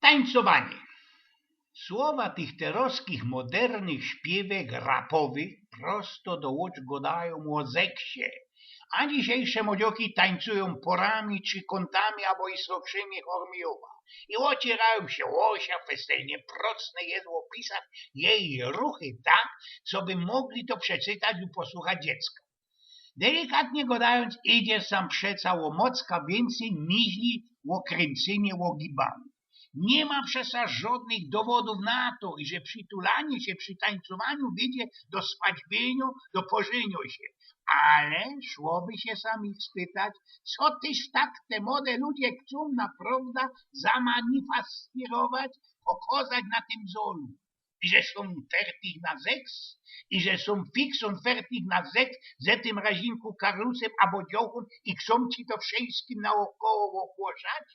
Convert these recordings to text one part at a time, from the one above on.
Tańcowanie. Słowa tych teroskich modernych śpiewek rapowych prosto do łódź gadają o zeksie, a dzisiejsze młodzioki tańcują porami czy kątami albo i srokrzymi hormiowa i ocierają się łosia, festynie procne jest opisać jej ruchy tak, co by mogli to przeczytać i posłuchać dziecka. Delikatnie gadając, idzie sam przeca łomocka więcej niźli o kręcenie łogibami. Nie ma przecież żadnych dowodów na to, że przytulanie się przy tańcowaniu wiedzie do swadźbienia, do pożenia się. Ale szłoby się samych spytać, co tyż tak te młode ludzie chcą naprawdę zamanifestować, pokazać na tym zolu. I że są fertig na seks, i że są fixon fertig na seks z tym razinku Karlusem albo dziołchą i chcą ci to wszystkim naokoło ogłaszać?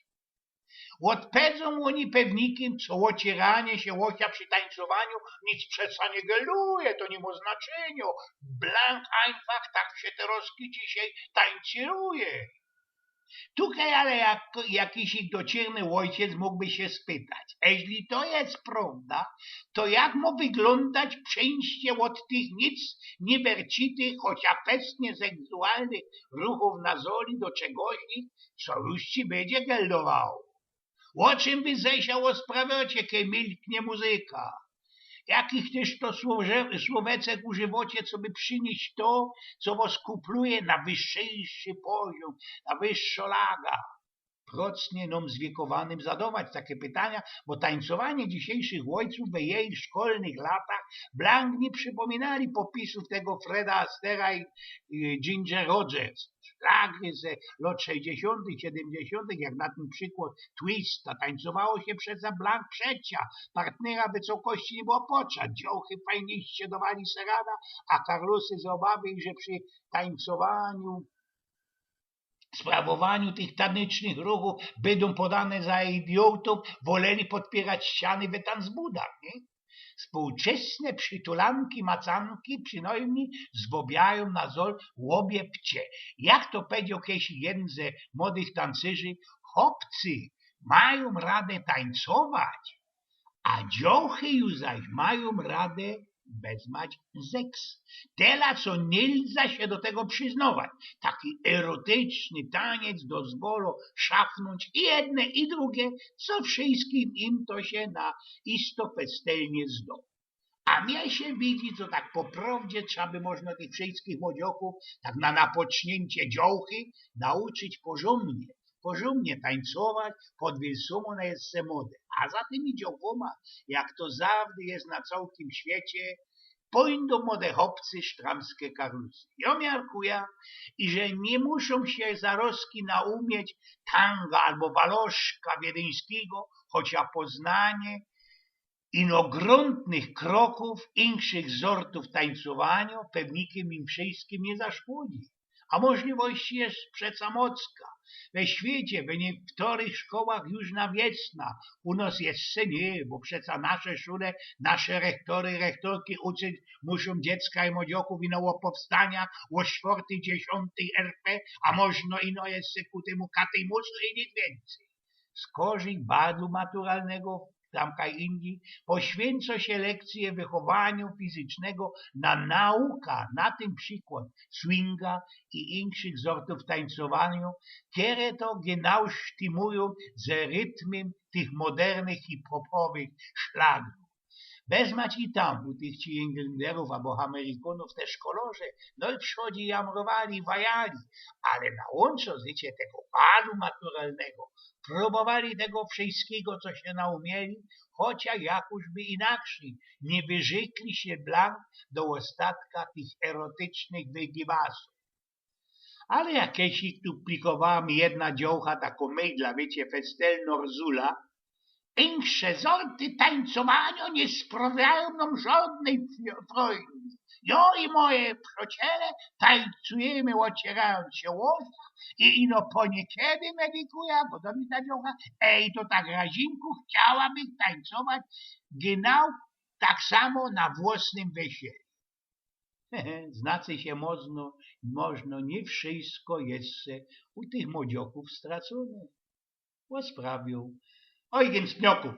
Odpowiedzą oni pewnikiem, co ocieranie się łosia przy tańcowaniu nic przeca nie geluje, to nie ma znaczenia. Blank einfach tak się teroski dzisiaj tańcuje. Tutaj ale jakiś ich docierny ojciec mógłby się spytać, jeśli to jest prawda, to jak ma wyglądać przejście od tych nic niewercitych, chociaż festnie seksualnych ruchów na zoli do czegoś, co już ci będzie geldowało? O czym wy zejsiał sprawiacie, kiedy milknie muzyka? Jakich też to słowecek używacie, co by przynieść to, co was kupluje na wyższy poziom, na wyższą laga? Procnie nam zwiekowanym zadawać takie pytania, bo tańcowanie dzisiejszych ojców we jej szkolnych latach blank nie przypominali popisów tego Freda Astera i Ginger Rogers. Szlagry ze lat 60., 70., jak na ten przykład Twista, tańcowało się przez blank przecia. Partnera wysokości nie było potrzeb. Dziołchy fajniejsze dawali serada, a Karlusy z obawy, że przy tańcowaniu sprawowaniu tych tanecznych ruchów będą podane za idiotów, woleli podpierać ściany w tanzbudach, nie? Współczesne przytulanki, macanki przynajmniej zwobiają na zol łobie pcie. Jak to powiedział kiedyś jeden ze młodych tancerzy, chłopcy mają radę tańcować, a dziochy już zaś mają radę wezmać seks. Tyle, co nie da się do tego przyznawać. Taki erotyczny taniec dozwolą szafnąć i jedne i drugie, co wszystkim im to się na isto festelnie zdo. A mnie się widzi, co tak po prawdzie trzeba by można tych wszystkich młodzioków tak na napocznięcie dziołchy nauczyć porządnie tańcować pod wilsumą jest se mody. A za tymi dziołchoma, jak to zawsze jest na całym świecie, pójdą młode chłopcy sztramskie Karlusy. Ja miarkuję, i że nie muszą się zaroski naumieć tanga albo waloszka wiedeńskiego, chociaż poznanie inogruntnych kroków, inszych zortów tańcowania pewnikiem im wszystkim nie zaszkodzi. A możliwość jest przeca mocka. We świecie, w niektórych szkołach już na wiosna. U nas jeszcze nie, bo przeca nasze szule, nasze rektorki uczyć muszą dziecka i młodzioków ino o powstaniach, o 4., 10. RP, a można ino jeszcze ku temu katymusu i nic więcej. Z korzy badlu maturalnego tamkaj Indii poświęca się lekcje wychowaniu fizycznego na nauka, na tym przykład swinga i innych sortów tańcowania, które to genau stymują z rytmem tych modernych hip-hopowych szlagów. Wezmać i tam u tych ci Englanderów albo Amerykanów te szkolorze, no i przychodzi jamrowali, wajali, ale na łączo życie tego balu maturalnego próbowali tego wszystkiego, co się naumieli, chociaż jakoś by inaczej nie wyrzekli się blank do ostatka tych erotycznych wygibasów. Ale jakieś ich tu plikowała mi jedna dziołcha, taką mydla, wiecie, festelno rzula, insze sorty tańcowania nie sprawiają nam żadnej frojdy. Ja i moje przyjaciele tańcujemy ocierając się łosia i ino po niekiedy medykuję, bo to mi ta dziołcha, to tak razinku chciałabym tańcować genau tak samo na własnym weselu. Znaczy się można, nie wszystko jest u tych młodzioków stracone. Bo sprawią, Eugen z Pnioków.